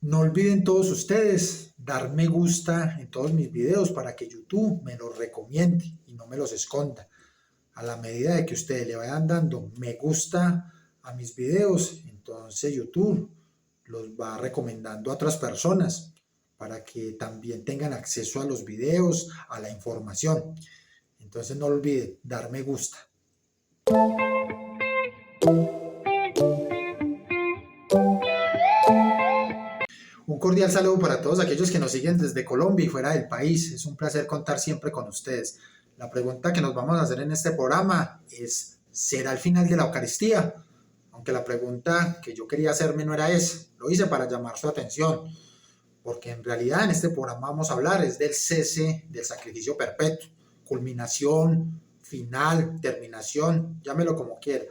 No olviden todos ustedes dar me gusta en todos mis videos para que YouTube me los recomiende y no me los esconda. A la medida de que ustedes le vayan dando me gusta a mis videos, entonces YouTube los va recomendando a otras personas para que también tengan acceso a los videos, a la información. Entonces no olviden dar me gusta. Un cordial saludo para todos aquellos que nos siguen desde Colombia y fuera del país. Es un placer contar siempre con ustedes. La pregunta que nos vamos a hacer en este programa es: ¿será el final de la Eucaristía? Aunque la pregunta que yo quería hacerme no era esa. Lo hice para llamar su atención, porque en realidad en este programa vamos a hablar es del cese del sacrificio perpetuo, culminación, final, terminación, llámelo como quiera.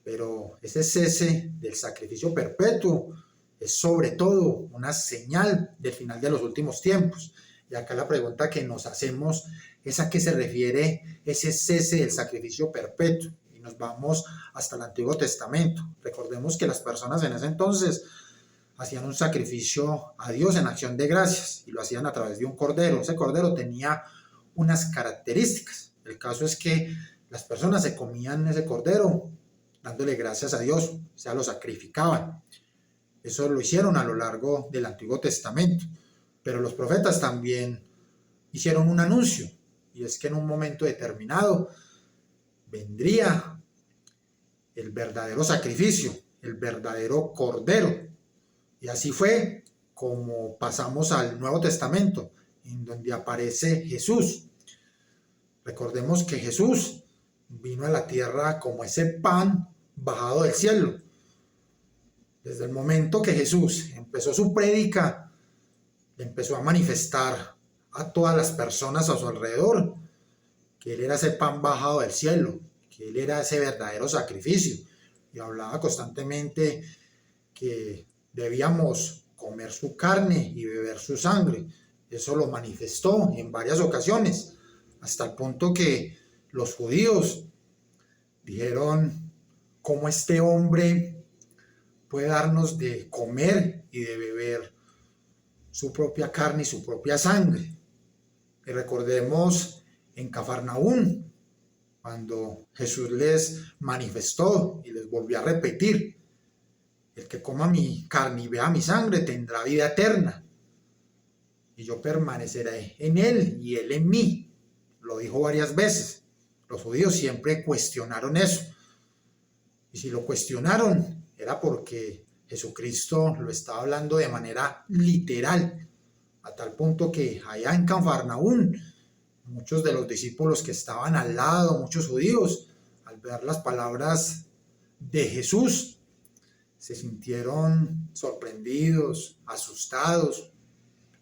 Pero ese cese del sacrificio perpetuo es sobre todo una señal del final de los últimos tiempos. Y acá la pregunta que nos hacemos es: ¿a qué se refiere ese cese del sacrificio perpetuo? Y nos vamos hasta el Antiguo Testamento. Recordemos que las personas en ese entonces hacían un sacrificio a Dios en acción de gracias y lo hacían a través de un cordero. Ese cordero tenía unas características. El caso es que las personas se comían ese cordero dándole gracias a Dios, o sea, lo sacrificaban. Eso lo hicieron a lo largo del Antiguo Testamento. Pero los profetas también hicieron un anuncio, y es que en un momento determinado vendría el verdadero sacrificio, el verdadero cordero. Y así fue como pasamos al Nuevo Testamento, en donde aparece Jesús. Recordemos que Jesús vino a la tierra como ese pan bajado del cielo. Desde el momento que Jesús empezó su prédica, empezó a manifestar a todas las personas a su alrededor que Él era ese pan bajado del cielo, que Él era ese verdadero sacrificio. Y hablaba constantemente que debíamos comer su carne y beber su sangre. Eso lo manifestó en varias ocasiones, hasta el punto que los judíos dijeron: ¿cómo este hombre puede darnos de comer y de beber su propia carne y su propia sangre? Y recordemos en Cafarnaún, cuando Jesús les manifestó y les volvió a repetir: el que coma mi carne y beba mi sangre tendrá vida eterna, y yo permaneceré en él y él en mí. Lo dijo varias veces. Los judíos siempre cuestionaron eso, y si lo cuestionaron era porque Jesucristo lo estaba hablando de manera literal, a tal punto que allá en Cafarnaún muchos de los discípulos que estaban al lado, muchos judíos, al ver las palabras de Jesús, se sintieron sorprendidos, asustados,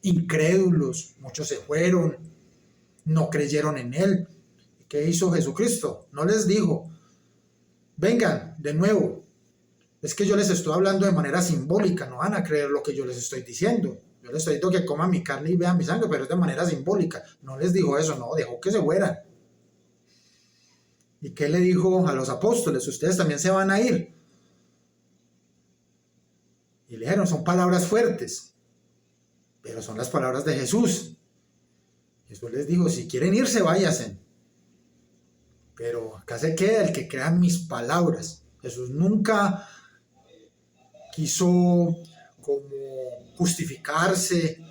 incrédulos. Muchos se fueron, no creyeron en Él. ¿Qué hizo Jesucristo? No les dijo: vengan de nuevo, es que yo les estoy hablando de manera simbólica, no van a creer lo que yo les estoy diciendo. Yo les estoy diciendo que coman mi carne y vean mi sangre, pero es de manera simbólica. No les dijo eso, no, dejó que se fueran. ¿Y qué le dijo a los apóstoles? Ustedes también se van a ir. Y le dijeron: son palabras fuertes, pero son las palabras de Jesús. Jesús les dijo: si quieren irse, váyanse, pero acá se queda el que crea en mis palabras. Jesús nunca quiso como justificarse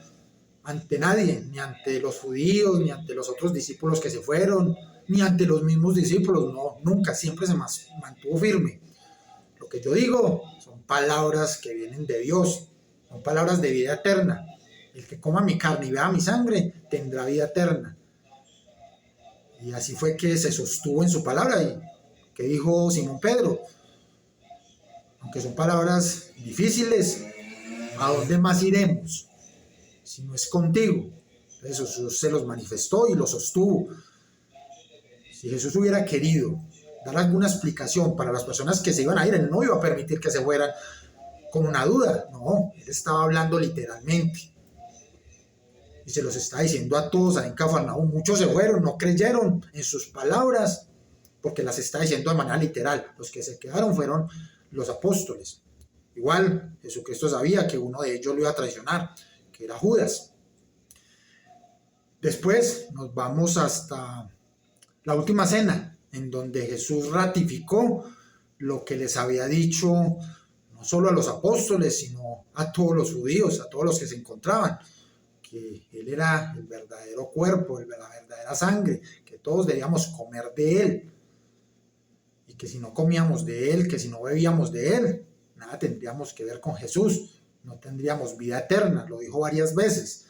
ante nadie, ni ante los judíos, ni ante los otros discípulos que se fueron, ni ante los mismos discípulos. No, nunca, siempre se mantuvo firme. Lo que yo digo son palabras que vienen de Dios, son palabras de vida eterna. El que coma mi carne y beba mi sangre tendrá vida eterna. Y así fue que se sostuvo en su palabra. Y que dijo Simón Pedro: aunque son palabras difíciles, ¿a dónde más iremos si no es contigo? Entonces Jesús se los manifestó y los sostuvo. Si Jesús hubiera querido dar alguna explicación para las personas que se iban a ir, Él no iba a permitir que se fueran con una duda. No, Él estaba hablando literalmente. Y se los está diciendo a todos ahí en Cafarnaúm. Muchos se fueron, no creyeron en sus palabras, porque las está diciendo de manera literal. Los que se quedaron fueron los apóstoles. Igual Jesucristo sabía que uno de ellos lo iba a traicionar, que era Judas. Después nos vamos hasta la última cena, en donde Jesús ratificó lo que les había dicho no solo a los apóstoles, sino a todos los judíos, a todos los que se encontraban, que Él era el verdadero cuerpo, la verdadera sangre, que todos debíamos comer de Él, y que si no comíamos de Él, que si no bebíamos de Él, nada tendríamos que ver con Jesús, no tendríamos vida eterna, lo dijo varias veces,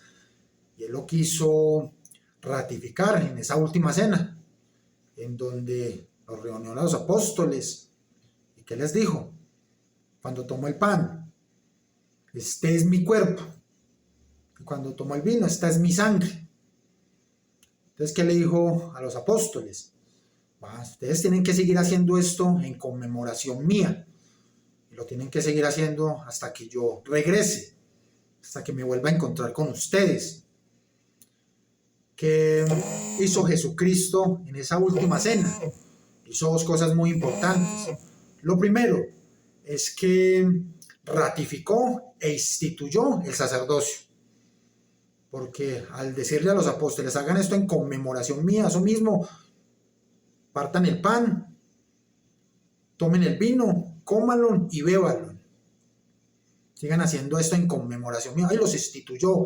y Él lo quiso ratificar en esa última cena, en donde los reunió a los apóstoles, y ¿qué les dijo? Cuando tomó el pan, este es mi cuerpo, y cuando tomó el vino, esta es mi sangre. Entonces, ¿qué le dijo a los apóstoles? Ustedes tienen que seguir haciendo esto en conmemoración mía, y lo tienen que seguir haciendo hasta que yo regrese, hasta que me vuelva a encontrar con ustedes. ¿Qué hizo Jesucristo en esa última cena? Hizo dos cosas muy importantes. Lo primero es que ratificó e instituyó el sacerdocio, porque al decirle a los apóstoles, hagan esto en conmemoración mía, eso mismo, partan el pan, tomen el vino, cómanlo y bébanlo. Sigan haciendo esto en conmemoración mía. Y los instituyó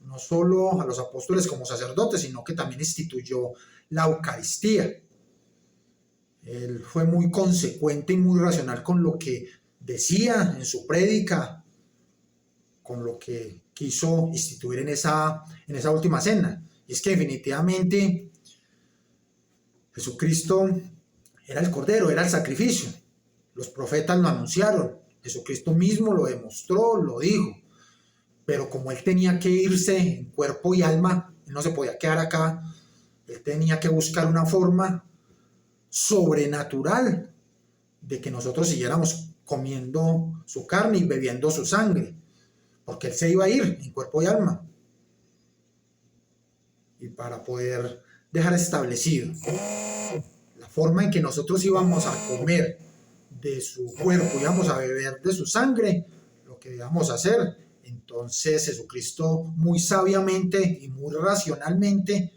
no solo a los apóstoles como sacerdotes, sino que también instituyó la Eucaristía. Él fue muy consecuente y muy racional con lo que decía en su prédica, con lo que quiso instituir en esa última cena. Y es que definitivamente Jesucristo era el Cordero, era el sacrificio. Los profetas lo anunciaron, Jesucristo mismo lo demostró, lo dijo. Pero como Él tenía que irse en cuerpo y alma, Él no se podía quedar acá, Él tenía que buscar una forma sobrenatural de que nosotros siguiéramos comiendo su carne y bebiendo su sangre, porque Él se iba a ir en cuerpo y alma. Y para poder dejar establecido la forma en que nosotros íbamos a comer de su cuerpo, íbamos a beber de su sangre, lo que íbamos a hacer, entonces Jesucristo muy sabiamente y muy racionalmente,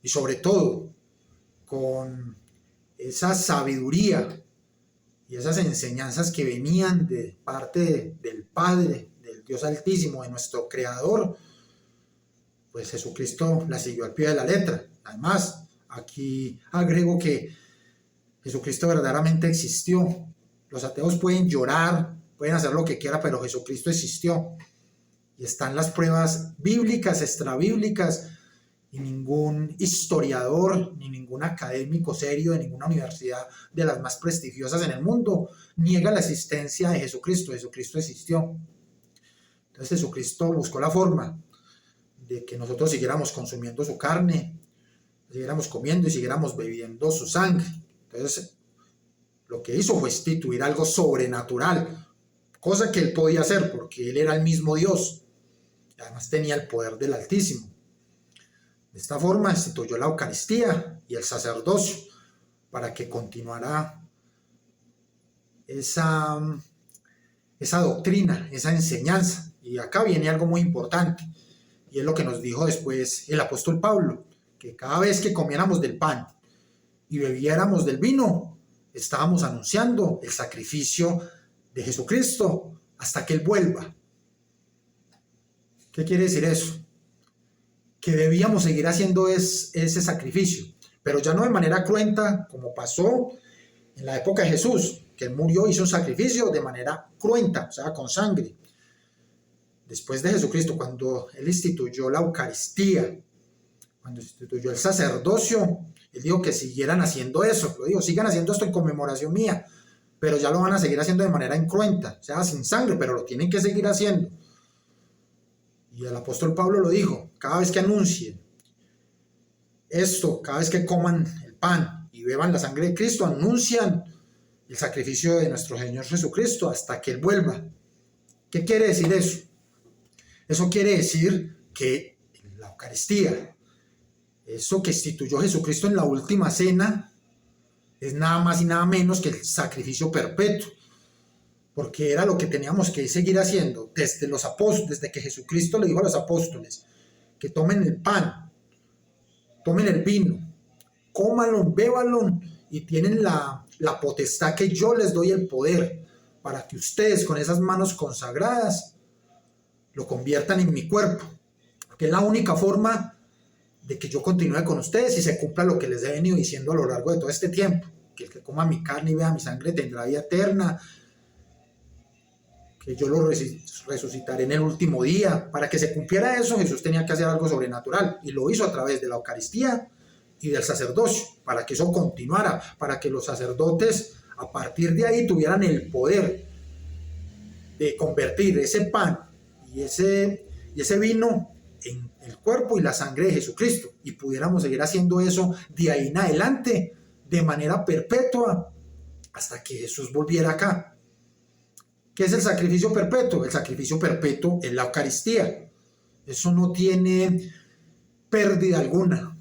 y sobre todo con esa sabiduría y esas enseñanzas que venían de parte del Padre, del Dios Altísimo, de nuestro Creador, pues Jesucristo la siguió al pie de la letra. Además, aquí agrego que Jesucristo verdaderamente existió. Los ateos pueden llorar, pueden hacer lo que quieran, pero Jesucristo existió. Y están las pruebas bíblicas, extrabíblicas, y ningún historiador, ni ningún académico serio de ninguna universidad de las más prestigiosas en el mundo niega la existencia de Jesucristo. Jesucristo existió. Entonces Jesucristo buscó la forma de que nosotros siguiéramos consumiendo su carne, siguiéramos comiendo y siguiéramos bebiendo su sangre. Entonces, lo que hizo fue instituir algo sobrenatural, cosa que Él podía hacer porque Él era el mismo Dios, y además tenía el poder del Altísimo. De esta forma instituyó la Eucaristía y el sacerdocio para que continuara esa doctrina, esa enseñanza. Y acá viene algo muy importante, y es lo que nos dijo después el apóstol Pablo, que cada vez que comiéramos del pan y bebiéramos del vino, estábamos anunciando el sacrificio de Jesucristo hasta que Él vuelva. ¿Qué quiere decir eso? Que debíamos seguir haciendo ese sacrificio, pero ya no de manera cruenta, como pasó en la época de Jesús, que Él murió, hizo un sacrificio de manera cruenta, o sea, con sangre. Después de Jesucristo, cuando Él instituyó la Eucaristía, cuando instituyó el sacerdocio, Él dijo que siguieran haciendo eso. Lo digo, sigan haciendo esto en conmemoración mía, pero ya lo van a seguir haciendo de manera incruenta, o sea, sin sangre, pero lo tienen que seguir haciendo. Y el apóstol Pablo lo dijo, cada vez que anuncien esto, cada vez que coman el pan y beban la sangre de Cristo, anuncian el sacrificio de nuestro Señor Jesucristo hasta que Él vuelva. ¿Qué quiere decir eso? Eso quiere decir que la Eucaristía, eso que instituyó Jesucristo en la última cena, es nada más y nada menos que el sacrificio perpetuo. porque era lo que teníamos que seguir haciendo desde los apóstoles, desde que Jesucristo le dijo a los apóstoles que tomen el pan, tomen el vino, cómanlo, bébanlo y tienen la potestad que yo les doy el poder para que ustedes con esas manos consagradas lo conviertan en mi cuerpo, que es la única forma de que yo continúe con ustedes y se cumpla lo que les he venido diciendo a lo largo de todo este tiempo, que el que coma mi carne y vea mi sangre tendrá vida eterna, que yo lo resucitaré en el último día. Para que se cumpliera eso, Jesús tenía que hacer algo sobrenatural y lo hizo a través de la Eucaristía y del sacerdocio, para que eso continuara, para que los sacerdotes a partir de ahí tuvieran el poder de convertir ese pan y ese vino en el cuerpo y la sangre de Jesucristo, y pudiéramos seguir haciendo eso de ahí en adelante de manera perpetua hasta que Jesús volviera acá. ¿Qué es el sacrificio perpetuo? El sacrificio perpetuo es la Eucaristía. Eso no tiene pérdida alguna.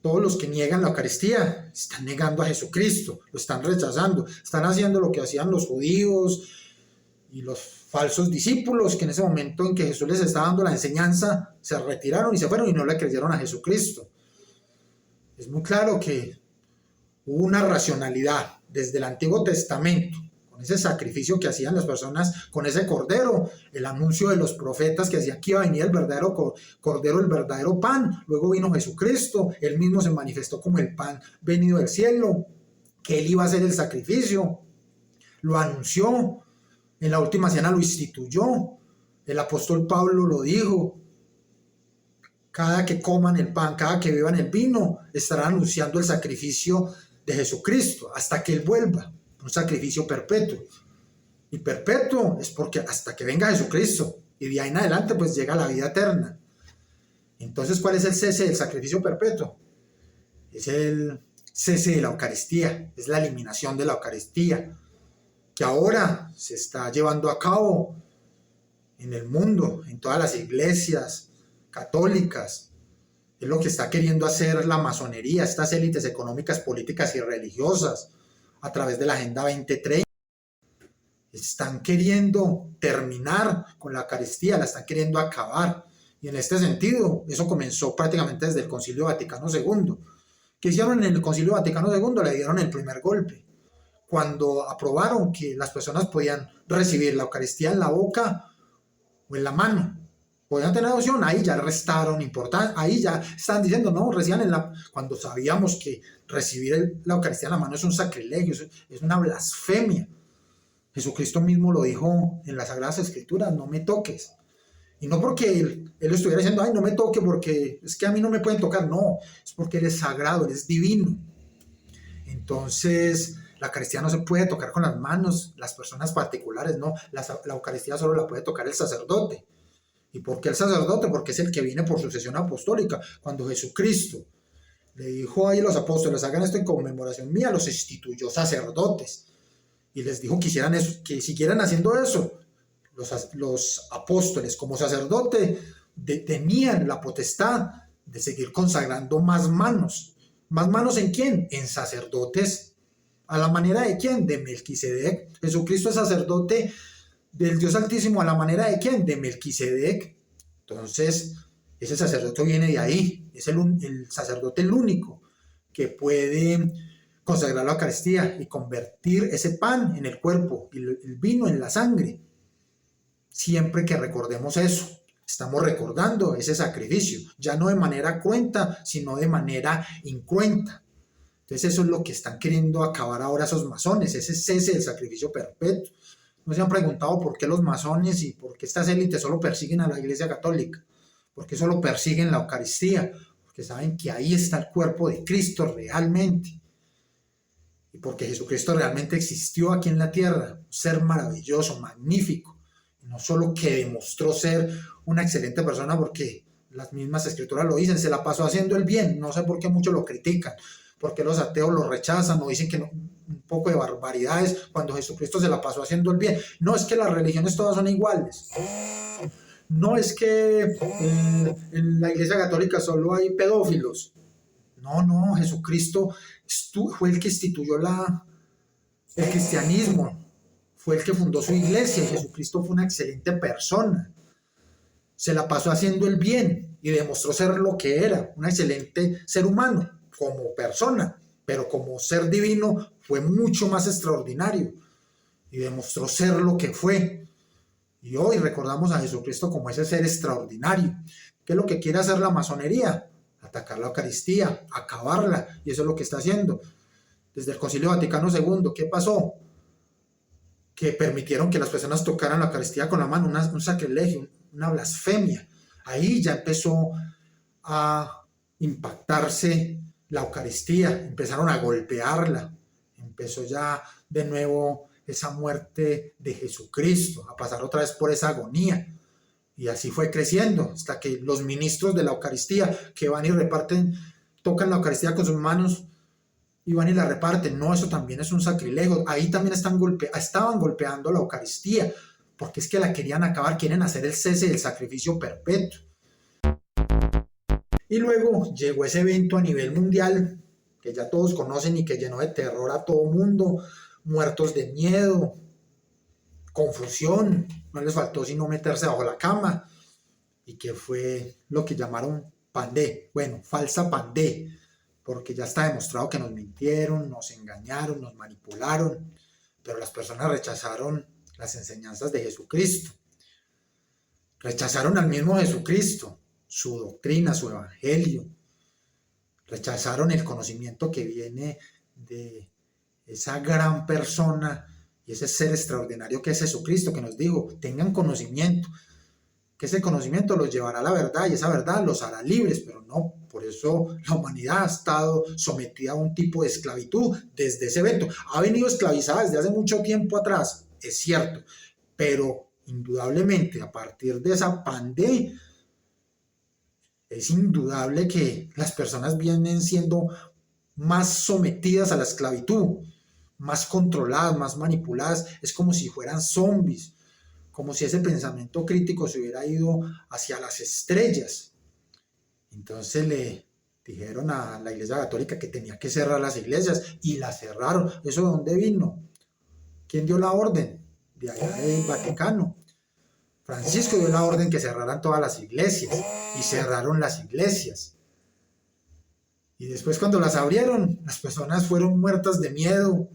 Todos los que niegan la Eucaristía están negando a Jesucristo, lo están rechazando, están haciendo lo que hacían los judíos y los falsos discípulos, que en ese momento en que Jesús les estaba dando la enseñanza, se retiraron y se fueron y no le creyeron a Jesucristo. Es muy claro que hubo una racionalidad desde el Antiguo Testamento, con ese sacrificio que hacían las personas, con ese cordero, el anuncio de los profetas que decían que iba a venir el verdadero cordero, el verdadero pan. Luego vino Jesucristo, él mismo se manifestó como el pan venido del cielo, que él iba a hacer el sacrificio, lo anunció, en la última cena lo instituyó, el apóstol Pablo lo dijo: cada que coman el pan, cada que beban el vino, estará anunciando el sacrificio de Jesucristo hasta que él vuelva, un sacrificio perpetuo. Y perpetuo es porque hasta que venga Jesucristo, y de ahí en adelante pues llega la vida eterna. Entonces, ¿cuál es el cese del sacrificio perpetuo? Es el cese de la Eucaristía, es la eliminación de la Eucaristía, que ahora se está llevando a cabo en el mundo, en todas las iglesias católicas. Es lo que está queriendo hacer la masonería, estas élites económicas, políticas y religiosas, a través de la Agenda 2030. Están queriendo terminar con la Eucaristía, la están queriendo acabar. Y en este sentido, eso comenzó prácticamente desde el Concilio Vaticano II. ¿Qué hicieron en el Concilio Vaticano II? Le dieron el primer golpe, cuando aprobaron que las personas podían recibir la Eucaristía en la boca o en la mano. Podían tener opción, ahí ya restaron importancia, ahí ya están diciendo, no, reciban cuando sabíamos que recibir la Eucaristía en la mano es un sacrilegio, es una blasfemia. Jesucristo mismo lo dijo en las Sagradas Escrituras: no me toques. Y no porque él estuviera diciendo, ay, no me toque porque es que a mí no me pueden tocar, no, es porque él es sagrado, él es divino. Entonces, la Eucaristía no se puede tocar con las manos, las personas particulares, no, la Eucaristía solo la puede tocar el sacerdote. ¿Y por qué el sacerdote? Porque es el que viene por sucesión apostólica. Cuando Jesucristo le dijo ahí a los apóstoles, hagan esto en conmemoración mía, los instituyó sacerdotes. Y les dijo que hicieran eso, que siguieran haciendo eso. Los apóstoles como sacerdote tenían la potestad de seguir consagrando más manos. ¿Más manos en quién? En sacerdotes. ¿A la manera de quién? De Melquisedec. Jesucristo es sacerdote del Dios Altísimo. ¿A la manera de quién? De Melquisedec. Entonces, ese sacerdote viene de ahí. Es el sacerdote el único que puede consagrar la Eucaristía y convertir ese pan en el cuerpo y el vino en la sangre. Siempre que recordemos eso, estamos recordando ese sacrificio, ya no de manera cruenta, sino de manera incruenta. Entonces eso es lo que están queriendo acabar ahora esos masones, ese cese del sacrificio perpetuo. ¿No se han preguntado por qué los masones y por qué estas élites solo persiguen a la Iglesia Católica? ¿Por qué solo persiguen la Eucaristía? Porque saben que ahí está el cuerpo de Cristo realmente. Y porque Jesucristo realmente existió aquí en la tierra, un ser maravilloso, magnífico. No solo que demostró ser una excelente persona, porque las mismas escrituras lo dicen, se la pasó haciendo el bien. No sé por qué muchos lo critican, porque los ateos lo rechazan o dicen que no, un poco de barbaridades cuando Jesucristo se la pasó haciendo el bien. No es que las religiones todas son iguales. No es que en la Iglesia Católica solo hay pedófilos. No, Jesucristo fue el que instituyó el cristianismo. fue el que fundó su iglesia y Jesucristo fue una excelente persona. Se la pasó haciendo el bien y demostró ser lo que era, un excelente ser humano como persona, pero como ser divino fue mucho más extraordinario y demostró ser lo que fue. Y hoy recordamos a Jesucristo como ese ser extraordinario. ¿Qué es lo que quiere hacer la masonería? Atacar la Eucaristía, acabarla, y eso es lo que está haciendo. Desde el Concilio Vaticano II, ¿qué pasó? Que permitieron que las personas tocaran la Eucaristía con la mano, un sacrilegio, una blasfemia. Ahí ya empezó a impactarse la Eucaristía, empezaron a golpearla, empezó ya de nuevo esa muerte de Jesucristo, a pasar otra vez por esa agonía. Y así fue creciendo, hasta que los ministros de la Eucaristía que van y reparten, tocan la Eucaristía con sus manos y van y la reparten. No, eso también es un sacrilegio. Ahí también estaban golpeando la Eucaristía, porque es que la querían acabar, quieren hacer el cese del sacrificio perpetuo. Y luego llegó ese evento a nivel mundial, que ya todos conocen y que llenó de terror a todo mundo, muertos de miedo, confusión, no les faltó sino meterse bajo la cama, y que fue lo que llamaron pandé, bueno, falsa pandé, porque ya está demostrado que nos mintieron, nos engañaron, nos manipularon, pero las personas rechazaron las enseñanzas de Jesucristo, rechazaron al mismo Jesucristo, su doctrina, su evangelio, rechazaron el conocimiento que viene de esa gran persona y ese ser extraordinario que es Jesucristo, que nos dijo, tengan conocimiento, que ese conocimiento los llevará a la verdad y esa verdad los hará libres, pero no, por eso la humanidad ha estado sometida a un tipo de esclavitud desde ese evento. Ha venido esclavizada desde hace mucho tiempo atrás, es cierto, pero indudablemente a partir de esa pandemia es indudable que las personas vienen siendo más sometidas a la esclavitud, más controladas, más manipuladas, es como si fueran zombies, como si ese pensamiento crítico se hubiera ido hacia las estrellas. Entonces le dijeron a la Iglesia Católica que tenía que cerrar las iglesias y las cerraron. ¿Eso de dónde vino? ¿Quién dio la orden? De allá del Vaticano. Francisco dio la orden que cerraran todas las iglesias y cerraron las iglesias. Y después cuando las abrieron, las personas fueron muertas de miedo,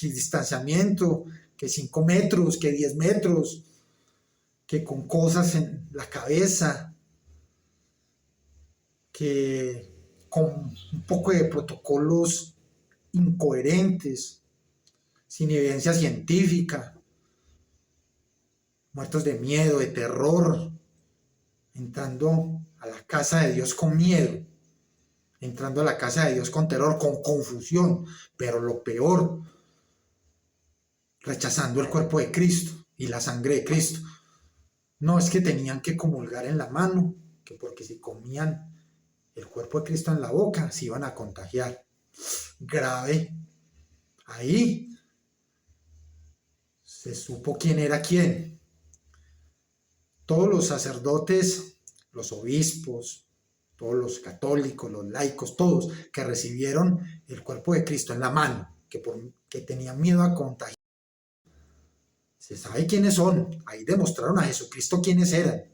y distanciamiento, que 5 metros, que 10 metros, que con cosas en la cabeza, que con un poco de protocolos incoherentes, sin evidencia científica, muertos de miedo, de terror, entrando a la casa de Dios con miedo, entrando a la casa de Dios con terror, con confusión, pero lo peor, rechazando el cuerpo de Cristo y la sangre de Cristo. No es que tenían que comulgar en la mano, que porque si comían el cuerpo de Cristo en la boca, se iban a contagiar. Grave. Ahí se supo quién era quién. Todos los sacerdotes, los obispos, todos los católicos, los laicos, todos que recibieron el cuerpo de Cristo en la mano, que tenían miedo a contagiar. Se sabe quiénes son. Ahí demostraron a Jesucristo quiénes eran.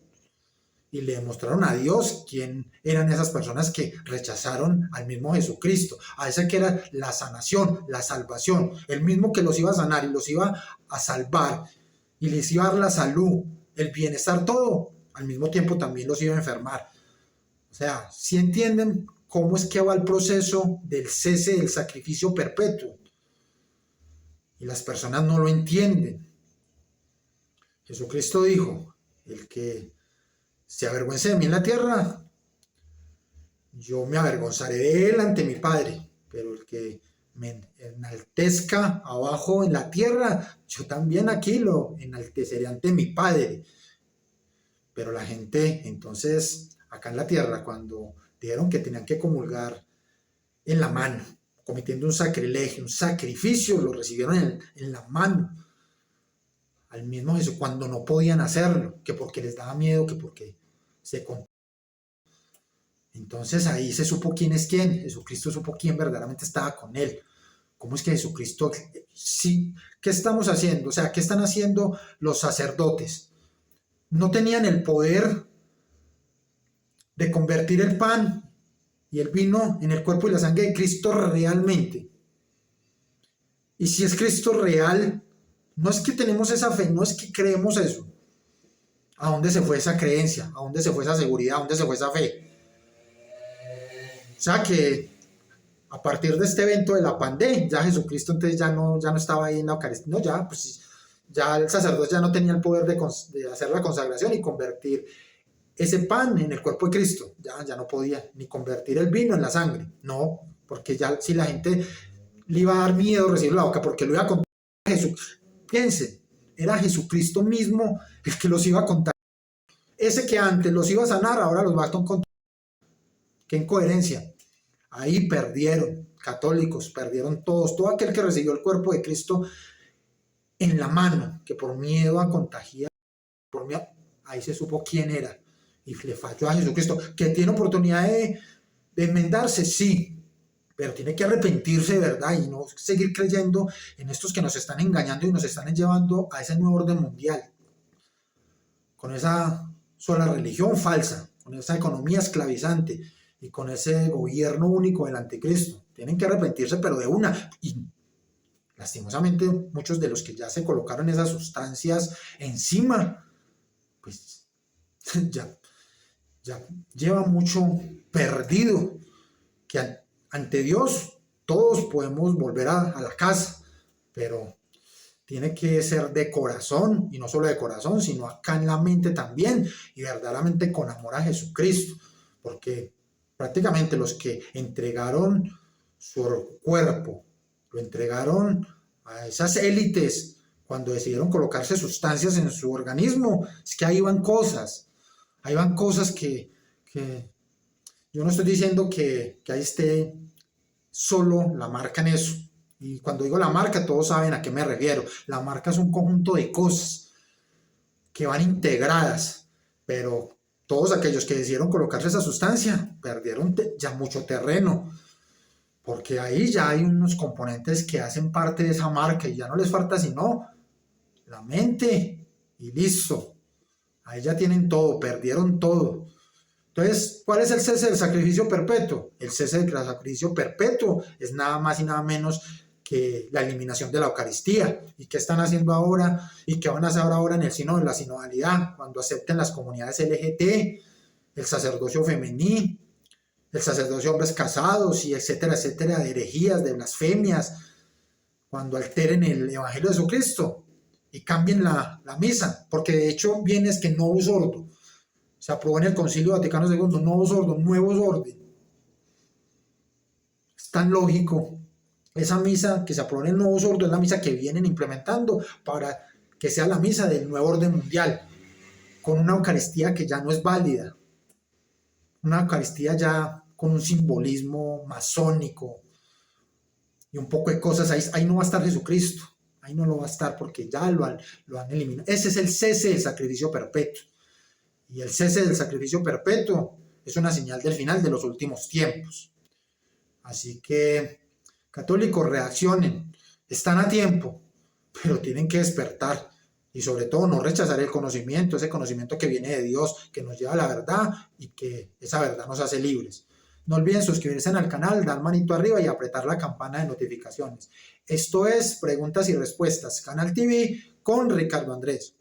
Y le demostraron a Dios quién eran esas personas que rechazaron al mismo Jesucristo, a ese que era la sanación, la salvación, el mismo que los iba a sanar y los iba a salvar y les iba a dar la salud, el bienestar, todo, al mismo tiempo también los iba a enfermar. O sea, ¿sí entienden cómo es que va el proceso del cese del sacrificio perpetuo? Y las personas no lo entienden. Jesucristo dijo, el que se avergüence de mí en la tierra, yo me avergonzaré de él ante mi Padre, pero el que me enaltezca abajo en la tierra, yo también aquí lo enalteceré ante mi Padre. Pero la gente, entonces, acá en la tierra, cuando dijeron que tenían que comulgar en la mano, cometiendo un sacrilegio, un sacrificio, lo recibieron en la mano, al mismo Jesús, cuando no podían hacerlo, que porque les daba miedo, que porque se contagiaban. Entonces ahí se supo quién es quién. Jesucristo supo quién verdaderamente estaba con él, ¿Cómo es que Jesucristo, sí, qué estamos haciendo? O sea, ¿qué están haciendo los sacerdotes? No tenían el poder de convertir el pan y el vino en el cuerpo y la sangre de Cristo realmente. Y si es Cristo real, no es que tenemos esa fe, no es que creemos eso. ¿A dónde se fue esa creencia? ¿A dónde se fue esa seguridad? ¿A dónde se fue esa fe? O sea que a partir de este evento de la pandemia, ya Jesucristo entonces ya no estaba ahí en la Eucaristía, no, ya, pues ya el sacerdote ya no tenía el poder de hacer la consagración y convertir ese pan en el cuerpo de Cristo, ya no podía ni convertir el vino en la sangre, no, porque ya si la gente le iba a dar miedo recibir la boca, porque lo iba a contar a Jesús, piensen, era Jesucristo mismo el que los iba a contar, ese que antes los iba a sanar, ahora los va a contar, qué incoherencia. Ahí perdieron, católicos, perdieron todos, todo aquel que recibió el cuerpo de Cristo en la mano, que por miedo a contagiar, por miedo, ahí se supo quién era, y le falló a Jesucristo, que tiene oportunidad de enmendarse, sí, pero tiene que arrepentirse de verdad y no seguir creyendo en estos que nos están engañando y nos están llevando a ese nuevo orden mundial, con esa sola religión falsa, con esa economía esclavizante, y con ese gobierno único del anticristo. Tienen que arrepentirse, pero de una. Y lastimosamente muchos de los que ya se colocaron esas sustancias encima, pues ya llevan mucho perdido, que ante Dios todos podemos volver a la casa, pero tiene que ser de corazón, y no solo de corazón, sino acá en la mente también, y verdaderamente con amor a Jesucristo, porque prácticamente los que entregaron su cuerpo, lo entregaron a esas élites cuando decidieron colocarse sustancias en su organismo, es que ahí van cosas que yo no estoy diciendo que ahí esté solo la marca en eso. Y cuando digo la marca, todos saben a qué me refiero. La marca es un conjunto de cosas que van integradas, pero todos aquellos que decidieron colocarse esa sustancia perdieron ya mucho terreno, porque ahí ya hay unos componentes que hacen parte de esa marca y ya no les falta sino la mente y listo. Ahí ya tienen todo, perdieron todo. Entonces, ¿cuál es el cese del sacrificio perpetuo? El cese del sacrificio perpetuo es nada más y nada menos que la eliminación de la Eucaristía. ¿Y qué están haciendo ahora? ¿Y qué van a hacer ahora en el sínodo de la sinodalidad? Cuando acepten las comunidades LGT, el sacerdocio femenino, el sacerdocio de hombres casados y etcétera, etcétera, de herejías, de blasfemias, cuando alteren el Evangelio de Jesucristo y cambien la misa, porque de hecho viene es que novus ordo, se aprobó en el Concilio Vaticano II, novus ordo, nuevos orden. Es tan lógico. Esa misa que se aprobó en el Novus Ordo es la misa que vienen implementando para que sea la misa del nuevo orden mundial, con una Eucaristía que ya no es válida, una Eucaristía ya con un simbolismo masónico y un poco de cosas. Ahí no va a estar Jesucristo, ahí no lo va a estar porque ya lo han eliminado. Ese es el cese del sacrificio perpetuo. Y el cese del sacrificio perpetuo es una señal del final de los últimos tiempos. Así que, católicos, reaccionen, están a tiempo, pero tienen que despertar y sobre todo no rechazar el conocimiento, ese conocimiento que viene de Dios, que nos lleva a la verdad y que esa verdad nos hace libres. No olviden suscribirse al canal, dar manito arriba y apretar la campana de notificaciones. Esto es Preguntas y Respuestas, Canal TV con Ricardo Andrés.